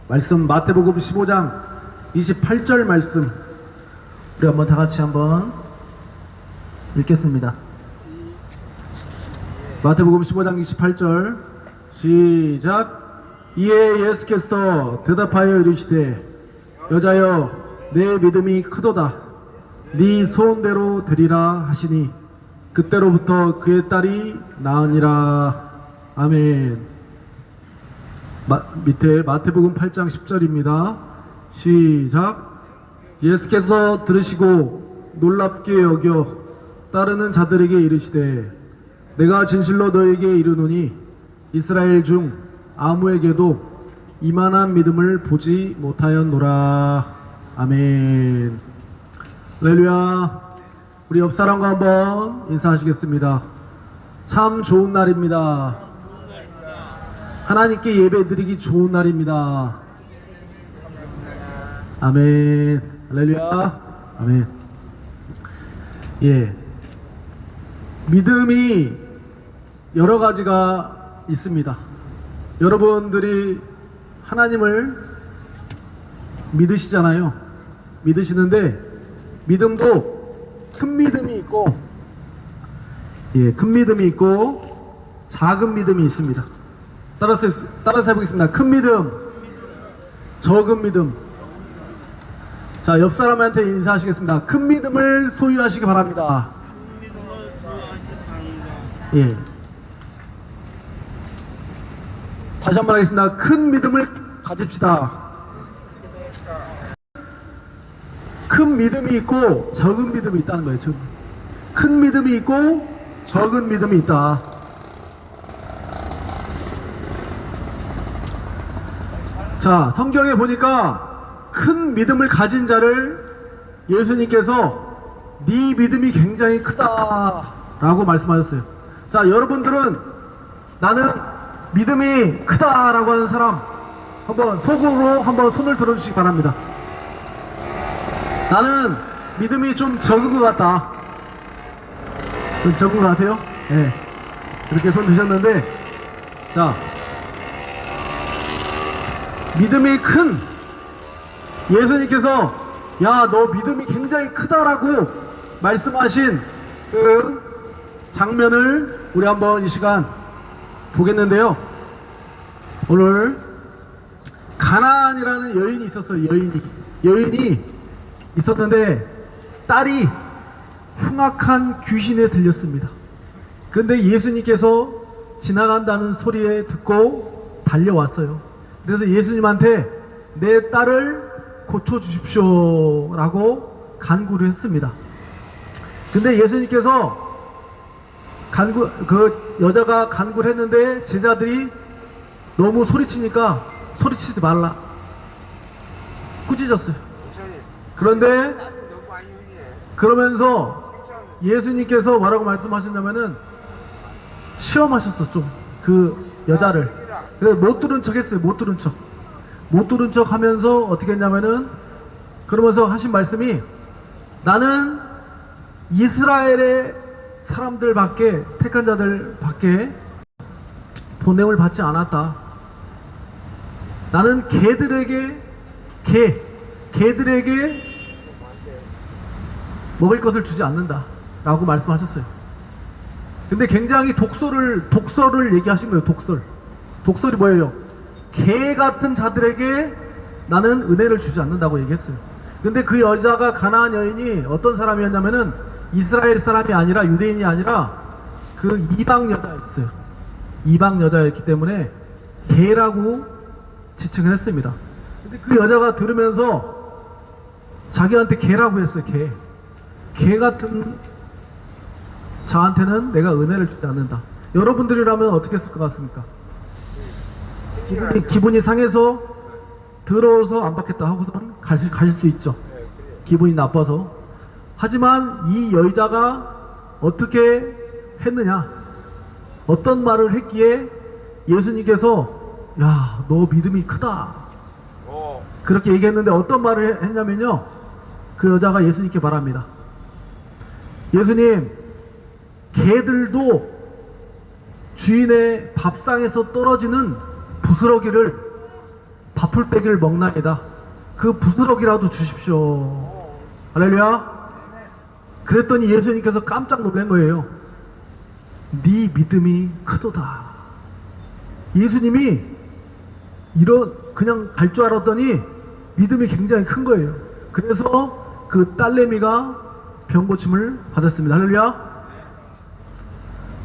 말씀 마태복음 15장 28절 말씀 우리 한번 다 같이 한번 읽겠습니다. 마태복음 15장 28절 시작. 이에 예수께서 대답하여 이르시되 여자여 내 믿음이 크도다. 네 소원대로 되리라 하시니 그때로부터 그의 딸이 나으니라. 아멘. 밑에 마태복음 8장 10절입니다. 시작. 예수께서 들으시고 놀랍게 여겨 따르는 자들에게 이르시되 내가 진실로 너에게 이르노니 이스라엘 중 아무에게도 이만한 믿음을 보지 못하였노라. 아멘. 할렐루야. 우리 옆사람과 한번 인사하시겠습니다. 참 좋은 날입니다. 하나님께 예배드리기 좋은 날입니다. 아멘. 할렐루야. 아멘. 예. 믿음이 여러 가지가 있습니다. 여러분들이 하나님을 믿으시잖아요. 믿으시는데 믿음도 큰 믿음이 있고, 큰 믿음이 있고 작은 믿음이 있습니다. 따라서 해보겠습니다. 큰 믿음, 적은 믿음. 자, 옆 사람한테 인사하시겠습니다. 큰 믿음을 소유하시기 바랍니다. 예. 다시 한번 하겠습니다. 큰 믿음을 가집시다. 큰 믿음이 있고 적은 믿음이 있다는 거예요. 큰 믿음이 있고 적은 믿음이 있다. 자, 성경에 보니까 큰 믿음을 가진 자를 예수님께서 네 믿음이 굉장히 크다 라고 말씀하셨어요. 자, 여러분들은 나는 믿음이 크다 라고 하는 사람 한번 속으로 한번 손을 들어주시기 바랍니다. 나는 믿음이 좀 적은 것 같다. 좀 적은 것 같아요? 네. 이렇게 손 드셨는데, 자, 믿음이 큰 예수님께서 야, 너 믿음이 굉장히 크다라고 말씀하신 그 장면을 우리 한번 이 시간 보겠는데요. 오늘 가나안이라는 여인이 있었어요. 여인이 있었는데 딸이 흉악한 귀신에 들렸습니다. 근데 예수님께서 지나간다는 소리에 듣고 달려왔어요. 그래서 예수님한테 내 딸을 고쳐주십시오 라고 간구를 했습니다. 근데 예수님께서 그 여자가 간구를 했는데 제자들이 너무 소리치니까 소리치지 말라 꾸짖었어요. 그런데 그러면서 예수님께서 뭐라고 말씀하셨냐면은 시험하셨어. 좀 그 여자를. 그래서 못 들은 척 했어요. 못 들은 척 하면서 어떻게 했냐면은 그러면서 하신 말씀이 나는 이스라엘의 사람들 밖에, 택한 자들 밖에 보냄을 받지 않았다. 나는 개들에게 먹을 것을 주지 않는다 라고 말씀하셨어요. 근데 굉장히 독설을 얘기하신 거예요. 독설이 뭐예요? 개 같은 자들에게 나는 은혜를 주지 않는다고 얘기했어요. 근데 그 여자가, 가나안 여인이 어떤 사람이었냐면은 이스라엘 사람이 아니라, 유대인이 아니라 그 이방 여자였어요. 이방 여자였기 때문에 개라고 지칭을 했습니다. 근데 그 여자가 들으면서 자기한테 개라고 했어요. 개 같은 자한테는 내가 은혜를 주지 않는다. 여러분들이라면 어떻게 했을 것 같습니까? 기분이 상해서 더러워서 안 받겠다 하고선 가실 수 있죠. 기분이 나빠서. 하지만 이 여자가 어떻게 했느냐, 어떤 말을 했기에 예수님께서 야, 너 믿음이 크다 그렇게 얘기했는데, 어떤 말을 했냐면요, 그 여자가 예수님께 말합니다. 예수님, 개들도 주인의 밥상에서 떨어지는 부스러기를 밥풀 떼기를 먹나이다. 그 부스럭이라도 주십시오. 할렐루야. 그랬더니 예수님께서 깜짝 놀란 거예요. 네 믿음이 크도다. 예수님이 그냥 갈 줄 알았더니 믿음이 굉장히 큰 거예요. 그래서 그 딸내미가 병 고침을 받았습니다. 할렐루야.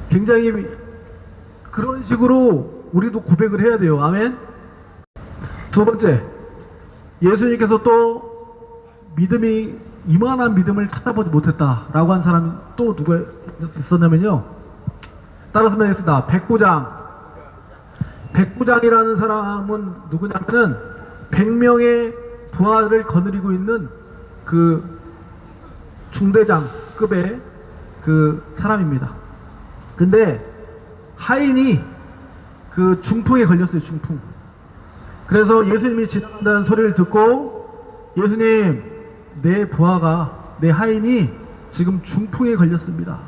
굉장히 그런 식으로 우리도 고백을 해야 돼요. 아멘. 두 번째, 예수님께서 또 믿음이 이만한 믿음을 찾아보지 못했다라고 한 사람이 또 누가 있었냐면요. 따라서 말하겠습니다. 백부장이라는 사람은 누구냐면은 100명의 부하를 거느리고 있는 그 중대장급의 그 사람입니다. 근데 하인이 그 중풍에 걸렸어요. 중풍. 그래서 예수님이 지나간다는 소리를 듣고, 예수님, 내 부하가, 내 하인이 지금 중풍에 걸렸습니다.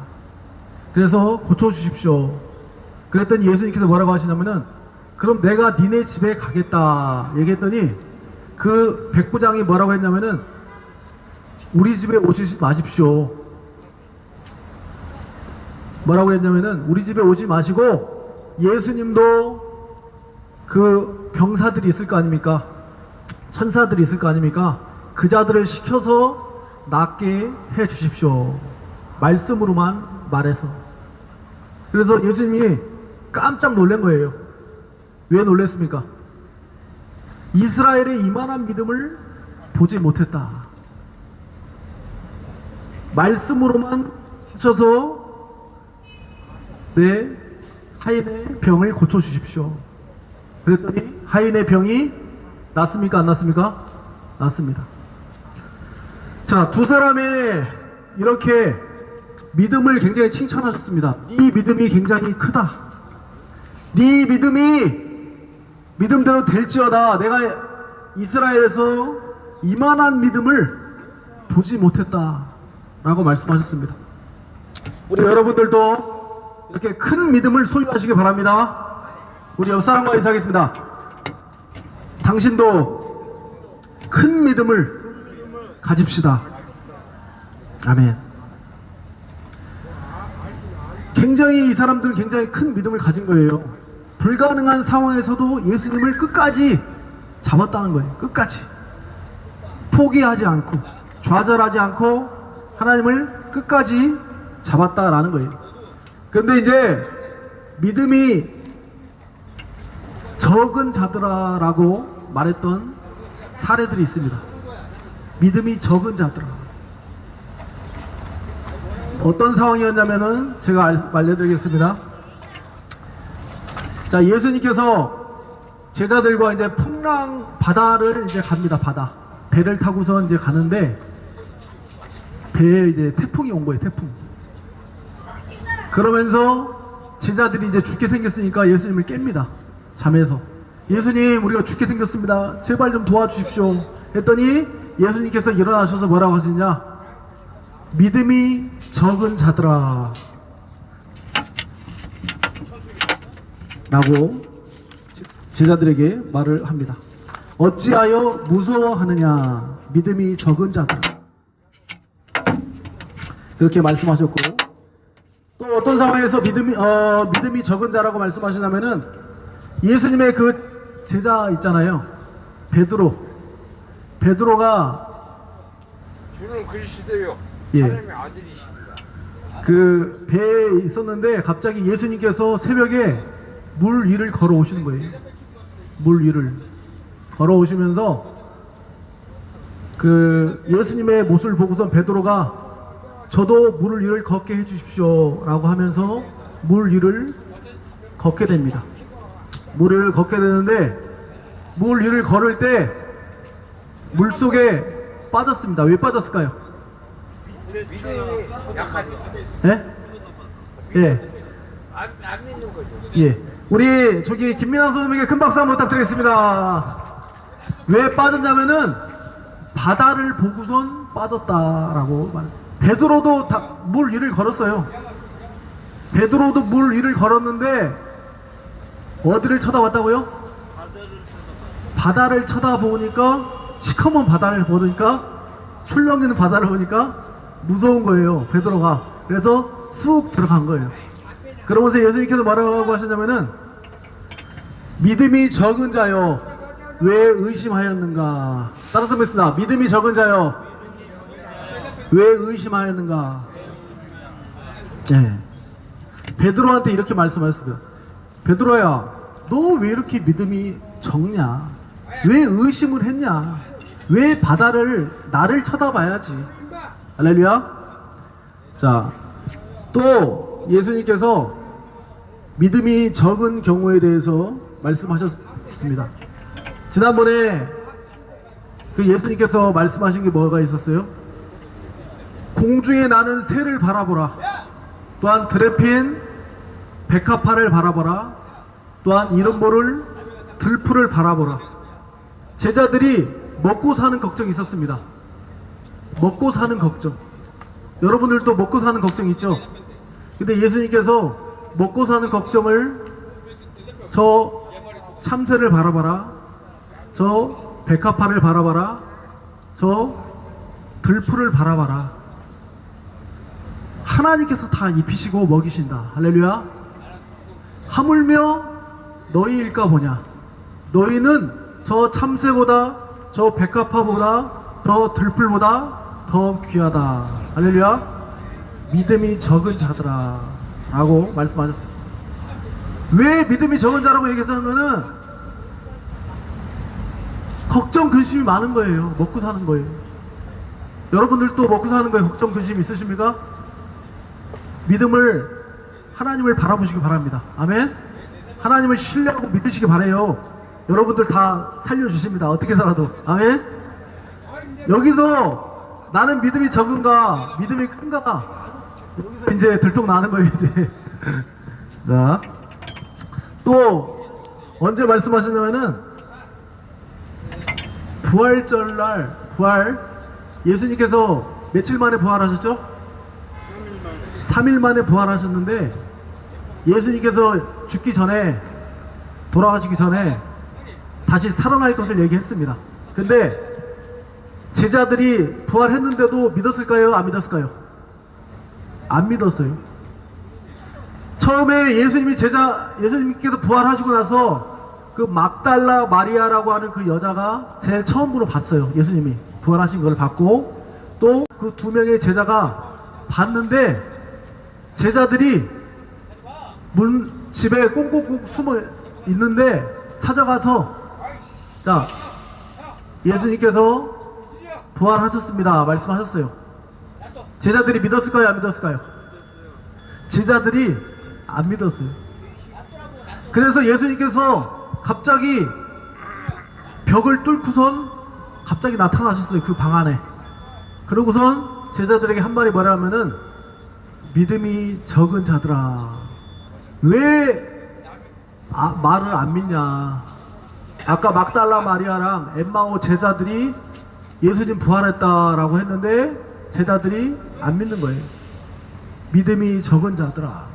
그래서 고쳐주십시오. 그랬더니 예수님께서 뭐라고 하시냐면은, 그럼 내가 니네 집에 가겠다 얘기했더니, 그 백부장이 뭐라고 했냐면은, 우리 집에 오지 마십시오. 뭐라고 했냐면은, 우리 집에 오지 마시고 예수님도 그 병사들이 있을 거 아닙니까? 천사들이 있을 거 아닙니까? 그 자들을 시켜서 낫게 해 주십시오. 말씀으로만 말해서. 그래서 예수님이 깜짝 놀란 거예요. 왜 놀랐습니까? 이스라엘의 이만한 믿음을 보지 못했다. 말씀으로만 하셔서 내 하인의 병을 고쳐주십시오. 그랬더니 하인의 병이 낫습니까? 안 낫습니까? 낫습니다. 자, 두 사람의 이렇게 믿음을 굉장히 칭찬하셨습니다. 네 믿음이 굉장히 크다. 네 믿음이 믿음대로 될지어다. 내가 이스라엘에서 이만한 믿음을 보지 못했다 라고 말씀하셨습니다. 우리 여러분들도 이렇게 큰 믿음을 소유하시기 바랍니다. 우리 옆사람과 인사하겠습니다. 당신도 큰 믿음을 가집시다. 아멘. 굉장히 이 사람들은 굉장히 큰 믿음을 가진 거예요. 불가능한 상황에서도 예수님을 끝까지 잡았다는 거예요. 끝까지 포기하지 않고 좌절하지 않고 하나님을 끝까지 잡았다라는 거예요. 근데 이제 믿음이 적은 자들아라고 말했던 사례들이 있습니다. 믿음이 적은 자들아. 어떤 상황이었냐면은 제가 알려드리겠습니다. 자, 예수님께서 제자들과 이제 풍랑 바다를 이제 갑니다. 바다. 배를 타고서 이제 가는데 배에 이제 태풍이 온 거예요. 태풍. 그러면서 제자들이 이제 죽게 생겼으니까 예수님을 깹니다. 잠에서. 예수님, 우리가 죽게 생겼습니다. 제발 좀 도와주십시오. 했더니 예수님께서 일어나셔서 뭐라고 하시냐? 믿음이 적은 자들아 라고 제자들에게 말을 합니다. 어찌하여 무서워하느냐? 믿음이 적은 자들아. 그렇게 말씀하셨고, 또 어떤 상황에서 믿음이 적은 자라고 말씀하시냐면은 예수님의 그 제자 있잖아요. 베드로가 주는 그리스도요. 예. 하나님의 아들이십니다. 그 배에 있었는데 갑자기 예수님께서 새벽에 물 위를 걸어오시는 거예요. 물 위를 걸어오시면서 그 예수님의 모습을 보고선 베드로가 저도 물 위를 걷게 해주십시오 라고 하면서 물 위를 걷게 됩니다. 물 위를 걷게 되는데 물 위를 걸을 때 물속에 빠졌습니다. 왜 빠졌을까요? 믿음이 약하죠. 예? 예. 안 믿는 거죠. 예. 우리 저기 김민환 선생님에게 큰 박수 한번 부탁드리겠습니다. 왜 빠졌냐면은 바다를 보고선 빠졌다라고 말합니다. 베드로도 물 위를 걸었어요. 베드로도 물 위를 걸었는데 어디를 쳐다봤다고요? 바다를 쳐다보니까, 시커먼 바다를 보니까, 출렁이는 바다를 보니까 무서운 거예요, 베드로가. 그래서 쑥 들어간 거예요. 그러면서 예수님께서 뭐라고 하셨냐면은, 믿음이 적은 자여 왜 의심하였는가. 따라서 보겠습니다. 믿음이 적은 자여 왜 의심하였는가. 네. 베드로한테 이렇게 말씀하셨습니다. 베드로야, 너 왜 이렇게 믿음이 적냐? 왜 의심을 했냐? 왜 나를 쳐다봐야지. 할렐루야. 자, 또 예수님께서 믿음이 적은 경우에 대해서 말씀하셨습니다. 지난번에 그 예수님께서 말씀하신 게 뭐가 있었어요? 공중에 나는 새를 바라보라. 또한 들에 핀 백합화를 바라보라. 또한 이름 모를 들풀을 바라보라. 제자들이 먹고 사는 걱정이 있었습니다. 먹고 사는 걱정. 여러분들도 먹고 사는 걱정 있죠? 근데 예수님께서 먹고 사는 걱정을 저 참새를 바라봐라, 저 백합화를 바라봐라, 저 들풀을 바라봐라. 하나님께서 다 입히시고 먹이신다. 할렐루야. 하물며 너희일까 보냐. 너희는 저 참새보다, 저 백합화보다, 저 들풀보다 더 귀하다. 할렐루야. 믿음이 적은 자들아 라고 말씀하셨습니다. 왜 믿음이 적은 자라고 얘기하자면은 걱정 근심이 많은 거예요. 먹고 사는 거예요. 여러분들도 먹고 사는 거에 걱정 근심 있으십니까? 믿음을, 하나님을 바라보시기 바랍니다. 아멘. 하나님을 신뢰하고 믿으시기 바라요. 여러분들 다 살려주십니다. 어떻게 살아도. 아멘. 여기서 나는 믿음이 적은가 믿음이 큰가, 여기서 이제 들통 나는 거예요 이제. 자, 또 언제 말씀하셨냐면은 부활절날, 예수님께서 며칠 만에 부활하셨죠? 3일 만에 부활하셨는데, 예수님께서 죽기 전에, 돌아가시기 전에 다시 살아날 것을 얘기했습니다. 근데 제자들이 부활했는데도 믿었을까요? 안 믿었을까요? 안 믿었어요. 처음에 예수님께서 부활하시고 나서 그 막달라 마리아라고 하는 그 여자가 제일 처음으로 봤어요. 예수님이 부활하신 걸 봤고, 또 그 2명의 제자가 봤는데, 제자들이 집에 꽁꽁꽁 숨어 있는데 찾아가서, 자, 예수님께서 부활하셨습니다 말씀하셨어요. 제자들이 믿었을까요? 안 믿었을까요? 제자들이 안 믿었어요. 그래서 예수님께서 갑자기 벽을 뚫고선 갑자기 나타나셨어요. 그 방 안에. 그러고선 제자들에게 한 말이 뭐라면은, 믿음이 적은 자들아 왜 말을 안 믿냐. 아까 막달라 마리아랑 엠마오 제자들이 예수님 부활했다라고 했는데 제자들이 안 믿는 거예요. 믿음이 적은 자들아.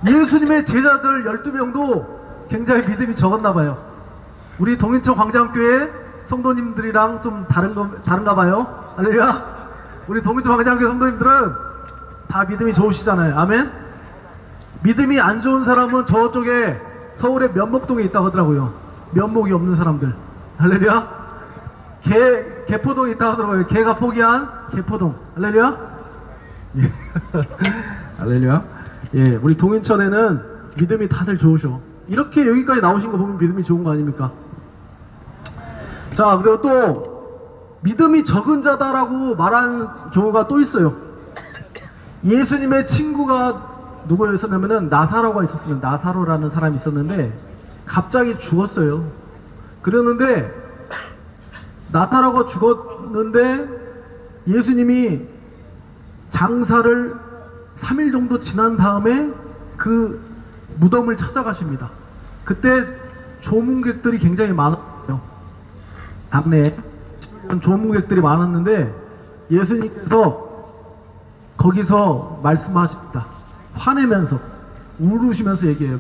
예수님의 제자들 12명도 굉장히 믿음이 적었나 봐요. 우리 동인천 광장교회 성도님들이랑 좀 다른가 봐요. 할렐루야. 우리 동인천 광장교회 성도님들은 다 믿음이 좋으시잖아요. 아멘. 믿음이 안 좋은 사람은 저쪽에 서울의 면목동에 있다고 하더라고요. 면목이 없는 사람들. 할렐루야. 개포동에 있다고 하더라고요. 개가 포기한 개포동. 할렐루야. 예. 할렐루야. 예, 우리 동인천에는 믿음이 다들 좋으셔. 이렇게 여기까지 나오신 거 보면 믿음이 좋은 거 아닙니까? 자, 그리고 또 믿음이 적은 자다라고 말하는 경우가 또 있어요. 예수님의 친구가 누구였었냐면은 나사로가 있었으면, 나사로라는 사람이 있었는데 갑자기 죽었어요. 그랬는데 나사로가 죽었는데 예수님이 장사를 3일 정도 지난 다음에 그 무덤을 찾아가십니다. 그때 조문객들이 굉장히 많았어요. 당내에 조문객들이 많았는데 예수님께서 거기서 말씀하십니다. 화내면서, 울으시면서 얘기해요.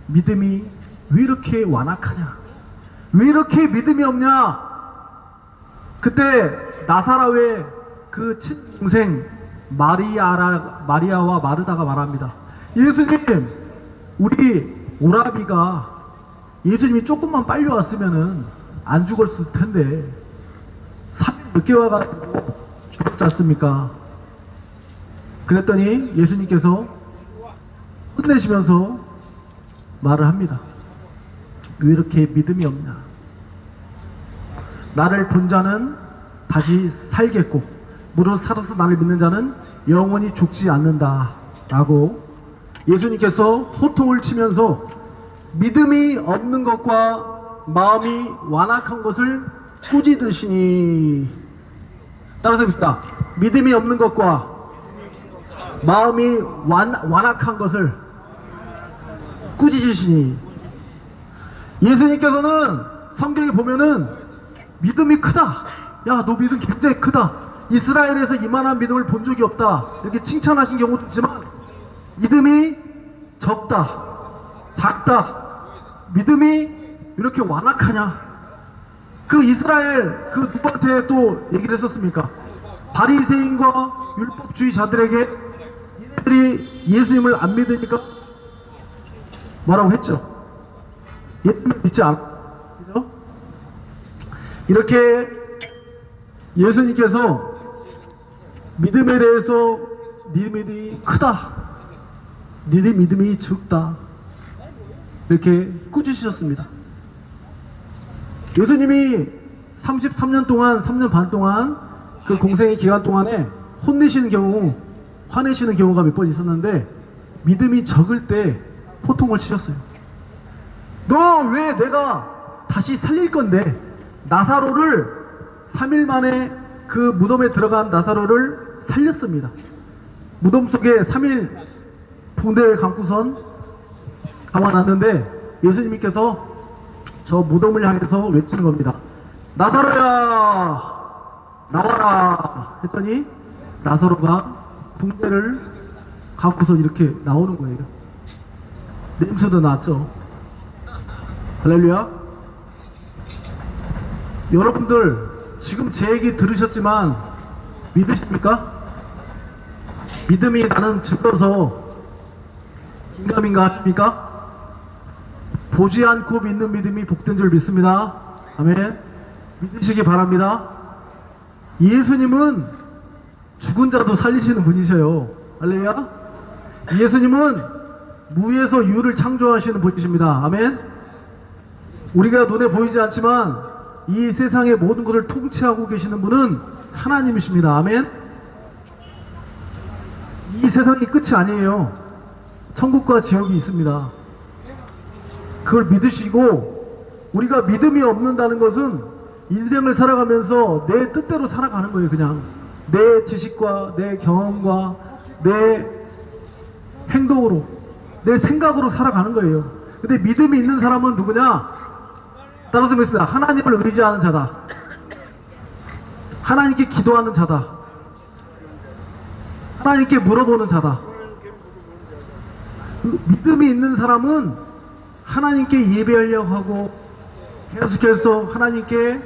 믿음이 왜 이렇게 완악하냐? 왜 이렇게 믿음이 없냐? 그때 나사로의 그 친동생 마리아와 마르다가 말합니다. 예수님, 우리 오라비가 예수님이 조금만 빨리 왔으면은 안 죽었을 텐데 3일 늦게 와가지고 죽었지 않습니까? 그랬더니 예수님께서 혼내시면서 말을 합니다. 왜 이렇게 믿음이 없냐? 나를 본 자는 다시 살겠고 무릇 살아서 나를 믿는 자는 영원히 죽지 않는다 라고 예수님께서 호통을 치면서 믿음이 없는 것과 마음이 완악한 것을 꾸짖으시니, 따라서 봅시다. 믿음이 없는 것과 마음이 완악한 것을 꾸짖으시니, 예수님께서는 성경에 보면은 믿음이 크다, 야 너 믿음 굉장히 크다, 이스라엘에서 이만한 믿음을 본 적이 없다, 이렇게 칭찬하신 경우도 있지만 믿음이 적다, 작다, 믿음이 이렇게 완악하냐, 그 이스라엘 그 누구한테 또 얘기를 했었습니까? 바리새인과 율법주의자들에게 이들이 예수님을 안 믿으니까 뭐라고 했죠? 예수님을 믿지 않아. 그죠? 이렇게 예수님께서 믿음에 대해서 네 믿음이 크다, 네 믿음이 적다, 이렇게 꾸짖으셨습니다. 예수님이 33년 동안, 3년 반 동안 그 공생의 기간 동안에 혼내시는 경우, 화내시는 경우가 몇 번 있었는데 믿음이 적을 때 호통을 치셨어요. 너 왜 내가 다시 살릴 건데, 나사로를 3일 만에 그 무덤에 들어간 나사로를 살렸습니다. 무덤 속에 3일 붕대에 감고선 감아놨는데 예수님께서 저 무덤을 향해서 외치는 겁니다. 나사로야 나와라 했더니 나사로가 붕대를 감고서 이렇게 나오는 거예요. 냄새도 났죠. 할렐루야. 여러분들 지금 제 얘기 들으셨지만 믿으십니까? 믿음이 나는 들어서 긴가민가 합니까? 보지 않고 믿는 믿음이 복된 줄 믿습니다. 아멘. 믿으시기 바랍니다. 예수님은 죽은 자도 살리시는 분이셔요. 할렐루야. 예수님은 무에서 유를 창조하시는 분이십니다. 아멘. 우리가 눈에 보이지 않지만 이 세상의 모든 것을 통치하고 계시는 분은 하나님이십니다. 아멘. 이 세상이 끝이 아니에요. 천국과 지옥이 있습니다. 그걸 믿으시고, 우리가 믿음이 없는다는 것은 인생을 살아가면서 내 뜻대로 살아가는 거예요. 그냥 내 지식과 내 경험과 내 행동으로, 내 생각으로 살아가는 거예요. 근데 믿음이 있는 사람은 누구냐? 따라서 뵙습니다. 하나님을 의지하는 자다. 하나님께 기도하는 자다. 하나님께 물어보는 자다. 믿음이 있는 사람은 하나님께 예배하려고 하고 계속해서 하나님께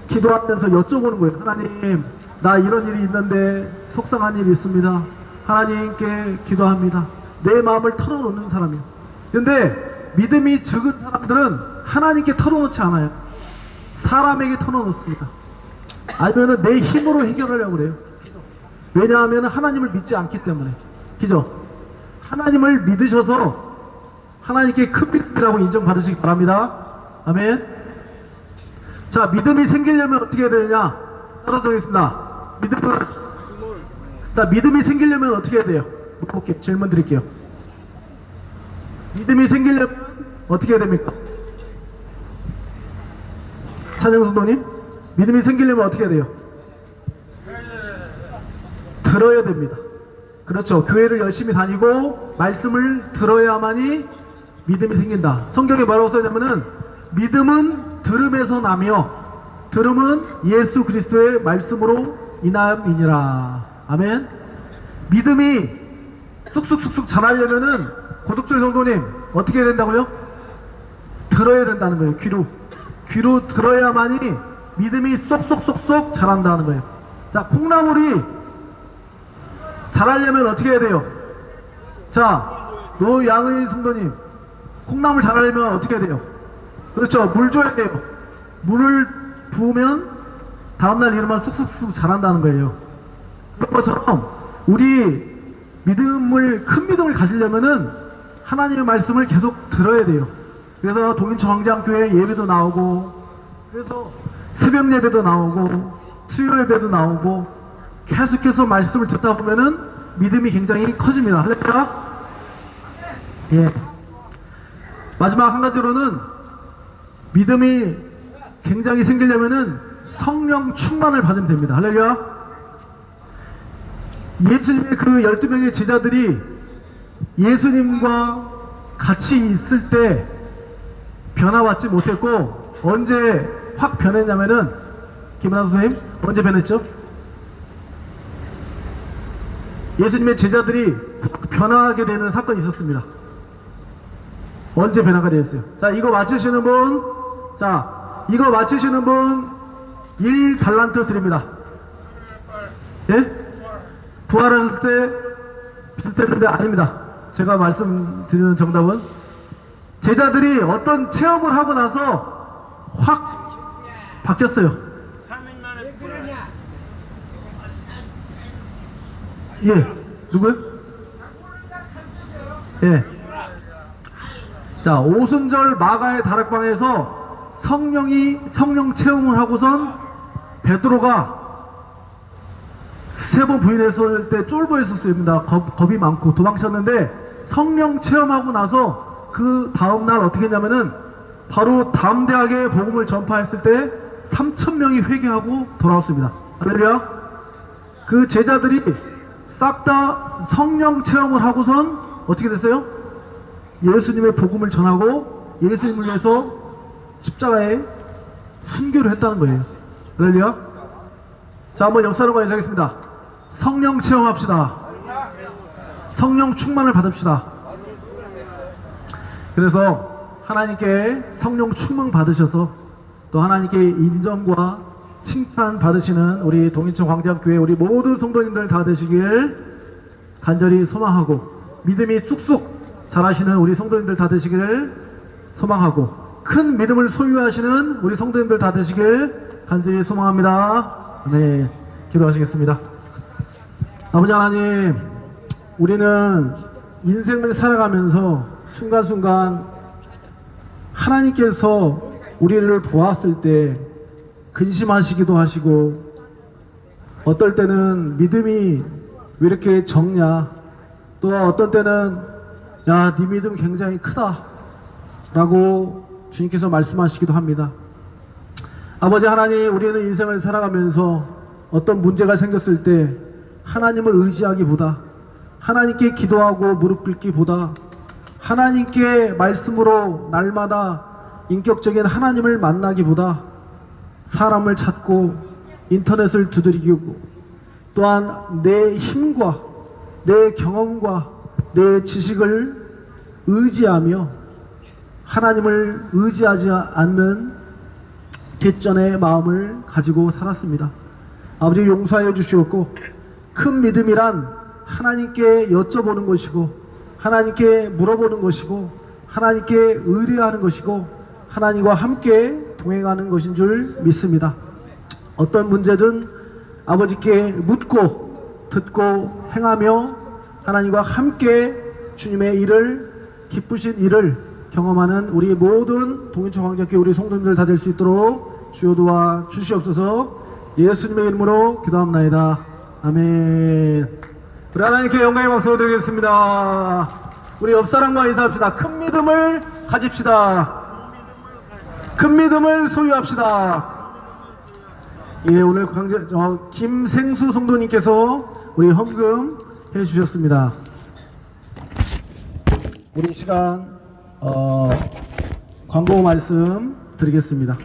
기도하면서 여쭤보는 거예요. 하나님, 나 이런 일이 있는데 속상한 일이 있습니다. 하나님께 기도합니다. 내 마음을 털어놓는 사람이에요. 근데 믿음이 적은 사람들은 하나님께 털어놓지 않아요. 사람에게 털어놓습니다. 아니면은 내 힘으로 해결하려고 그래요. 왜냐하면 하나님을 믿지 않기 때문에. 그죠? 하나님을 믿으셔서 하나님께 큰 믿음이라고 인정받으시기 바랍니다. 아멘. 자, 믿음이 생기려면 어떻게 해야 되느냐? 따라서 하겠습니다. 믿음이 생기려면 어떻게 해야 돼요? 물어볼게요. 질문 드릴게요. 믿음이 생기려면 어떻게 해야 됩니까? 찬영 성도님, 믿음이 생기려면 어떻게 해야 돼요? 들어야 됩니다. 그렇죠. 교회를 열심히 다니고 말씀을 들어야만이 믿음이 생긴다. 성경에 뭐라고 써있냐면은 믿음은 들음에서 나며 들음은 예수 그리스도의 말씀으로 인함이니라. 아멘. 믿음이 쑥쑥쑥쑥 자라려면은 고독절 성도님 어떻게 해야 된다고요? 들어야 된다는 거예요. 귀로. 귀로 들어야만이 믿음이 쏙쏙쏙쏙 자란다는 거예요. 자, 콩나물이 자라려면 어떻게 해야 돼요? 자, 노양의 성도님, 콩나물 자라려면 어떻게 해야 돼요? 그렇죠, 물 줘야 돼요. 물을 부으면 다음날 이르면 쑥쑥쑥 자란다는 거예요. 그런 것처럼 우리 믿음을, 큰 믿음을 가지려면은 하나님의 말씀을 계속 들어야 돼요. 그래서 동인천 광장교회 예배도 나오고, 그래서 새벽 예배도 나오고, 수요 예배도 나오고, 계속해서 말씀을 듣다 보면은 믿음이 굉장히 커집니다. 할렐루야. 예. 마지막 한 가지로는 믿음이 굉장히 생기려면은 성령 충만을 받으면 됩니다. 할렐루야. 예수님의 그 12명의 제자들이 예수님과 같이 있을 때 변화받지 못했고, 언제 확 변했냐면은, 김은하 선생님, 언제 변했죠? 예수님의 제자들이 확 변화하게 되는 사건이 있었습니다. 언제 변화가 되었어요? 자, 이거 맞추시는 분, 자, 이거 맞추시는 분 1달란트 드립니다. 예? 부활했을 때 비슷했는데 아닙니다. 제가 말씀드리는 정답은, 제자들이 어떤 체험을 하고 나서 확 바뀌었어요. 예, 누구요? 예. 자, 오순절 마가의 다락방에서 성령 체험을 하고선 베드로가 세 번 부인했을 때 쫄보했었습니다. 겁이 많고 도망쳤는데, 성령 체험하고 나서 그 다음날 어떻게 했냐면은 바로 담대하게 복음을 전파했을 때 3,000명이 회개하고 돌아왔습니다. 할렐루야. 그 제자들이 싹 다 성령 체험을 하고선 어떻게 됐어요? 예수님의 복음을 전하고 예수님을 위해서 십자가에 순교를 했다는 거예요. 할렐루야. 자, 한번 역사로가 인사하겠습니다. 성령 체험합시다. 성령 충만을 받읍시다. 그래서 하나님께 성령 충만 받으셔서 또 하나님께 인정과 칭찬 받으시는 우리 동인천 광장교회 우리 모든 성도님들 다 되시길 간절히 소망하고, 믿음이 쑥쑥 자라시는 우리 성도님들 다 되시기를 소망하고, 큰 믿음을 소유하시는 우리 성도님들 다 되시길 간절히 소망합니다. 네, 기도하시겠습니다. 아버지 하나님, 우리는 인생을 살아가면서 순간순간 하나님께서 우리를 보았을 때 근심하시기도 하시고, 어떨 때는 믿음이 왜 이렇게 적냐, 또 어떤 때는 야, 네 믿음 굉장히 크다 라고 주님께서 말씀하시기도 합니다. 아버지 하나님, 우리는 인생을 살아가면서 어떤 문제가 생겼을 때 하나님을 의지하기보다, 하나님께 기도하고 무릎 꿇기보다, 하나님께 말씀으로 날마다 인격적인 하나님을 만나기보다 사람을 찾고 인터넷을 두드리고, 또한 내 힘과 내 경험과 내 지식을 의지하며 하나님을 의지하지 않는 뒷전의 마음을 가지고 살았습니다. 아버지 용서하여 주시옵고, 큰 믿음이란 하나님께 여쭤보는 것이고, 하나님께 물어보는 것이고, 하나님께 의뢰하는 것이고, 하나님과 함께 동행하는 것인 줄 믿습니다. 어떤 문제든 아버지께 묻고 듣고 행하며 하나님과 함께 주님의 일을, 기쁘신 일을 경험하는 우리 모든 동인천 광장교회 우리 성도님들 다 될 수 있도록 주여 도와 주시옵소서. 예수님의 이름으로 기도합나이다. 아멘. 우리 하나님께 영광의 박수로 드리겠습니다. 우리 옆사람과 인사합시다. 큰 믿음을 가집시다. 큰 믿음을 소유합시다. 예, 오늘 김생수 성도님께서 우리 헌금 해주셨습니다. 우리 시간 광고 말씀 드리겠습니다.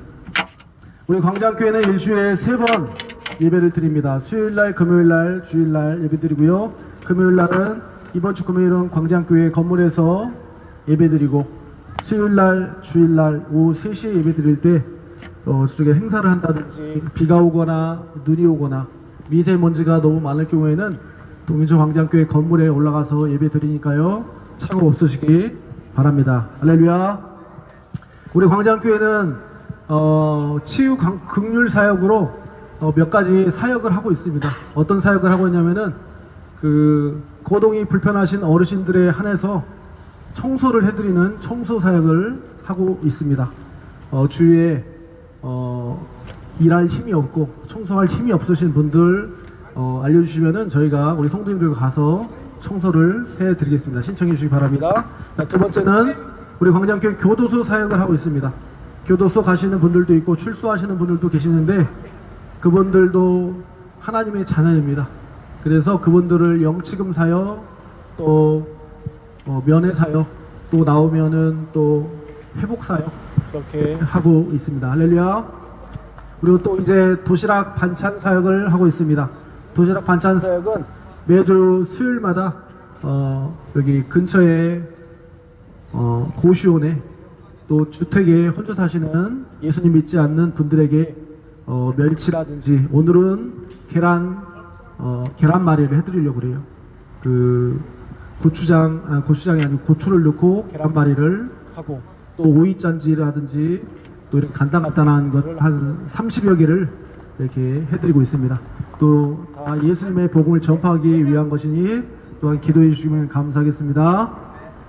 우리 광장교회는 일주일에 3번 예배를 드립니다. 수요일날, 금요일날, 주일날 예배 드리고요. 금요일날은 이번 주 금요일은 광장교회 건물에서 예배 드리고, 수요일날, 주일날 오후 3시에 예배 드릴 때 저쪽에 행사를 한다든지 비가 오거나 눈이 오거나 미세먼지가 너무 많을 경우에는 동인천 광장교회 건물에 올라가서 예배 드리니까요. 착오 없으시기 바랍니다. 할렐루야. 우리 광장교회는 치유 긍휼 사역으로 몇 가지 사역을 하고 있습니다. 어떤 사역을 하고 있냐면은 그 거동이 불편하신 어르신들에 한해서 청소를 해드리는 청소 사역을 하고 있습니다. 주위에 일할 힘이 없고 청소할 힘이 없으신 분들 알려주시면은 저희가 우리 성도님들과 가서 청소를 해드리겠습니다. 신청해 주시기 바랍니다. 자, 두 번째는 우리 광장교회 교도소 사역을 하고 있습니다. 교도소 가시는 분들도 있고 출소하시는 분들도 계시는데 그분들도 하나님의 자녀입니다. 그래서 그분들을 영치금 사역 또 면회 사역 또 나오면은 또 회복 사역 그렇게 하고 있습니다. 할렐루야. 그리고 또 이제 도시락 반찬 사역을 하고 있습니다. 도시락 반찬 사역은 매주 수요일마다 여기 근처에 고시원에 또 주택에 혼자 사시는 예수님 믿지 않는 분들에게 멸치라든지 오늘은 계란말이를 해드리려고 그래요. 그 고추장이 아니고 고추를 넣고 계란말이를 하고 또 오이짠지라든지 또 이렇게 간단한 거를 한 30여 개를 이렇게 해드리고 있습니다. 또 다 예수님의 복음을 전파하기 위한 것이니 또한 기도해 주시면 감사하겠습니다.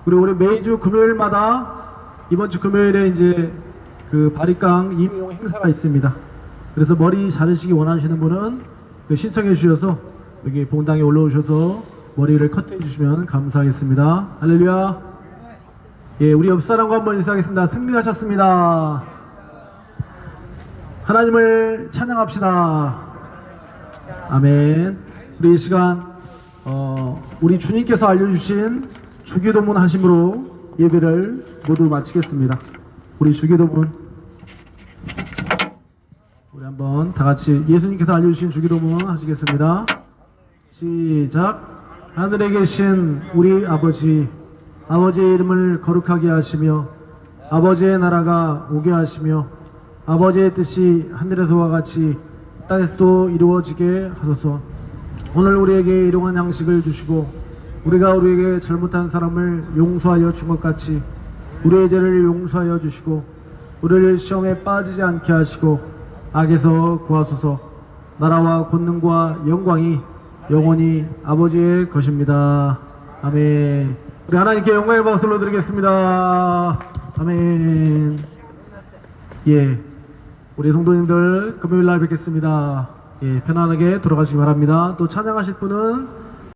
그리고 우리 매주 금요일마다 이번 주 금요일에 이제 그 바리깡 임용 행사가 있습니다. 그래서 머리 자르시기 원하시는 분은 신청해 주셔서 여기 봉당에 올라오셔서 머리를 커트해 주시면 감사하겠습니다. 할렐루야. 예, 우리 옆 사람과 한번 인사하겠습니다. 승리하셨습니다. 하나님을 찬양합시다. 아멘. 우리 이 시간 우리 주님께서 알려주신 주기도문 하심으로 예배를 모두 마치겠습니다. 우리 주기도문 우리 한번 다 같이 예수님께서 알려주신 주기도문 하시겠습니다. 시작. 하늘에 계신 우리 아버지, 아버지의 이름을 거룩하게 하시며 아버지의 나라가 오게 하시며 아버지의 뜻이 하늘에서와 같이 땅에서도 이루어지게 하소서. 오늘 우리에게 일용할 양식을 주시고 우리가 우리에게 잘못한 사람을 용서하여 준 것 같이 우리의 죄를 용서하여 주시고 우리를 시험에 빠지지 않게 하시고 악에서 구하소서. 나라와 권능과 영광이 영원히 아버지의 것입니다. 아멘. 우리 하나님께 영광의 박수로 드리겠습니다. 아멘. 예, 우리 성도님들 금요일 날 뵙겠습니다. 예, 편안하게 돌아가시기 바랍니다. 또 찬양하실 분은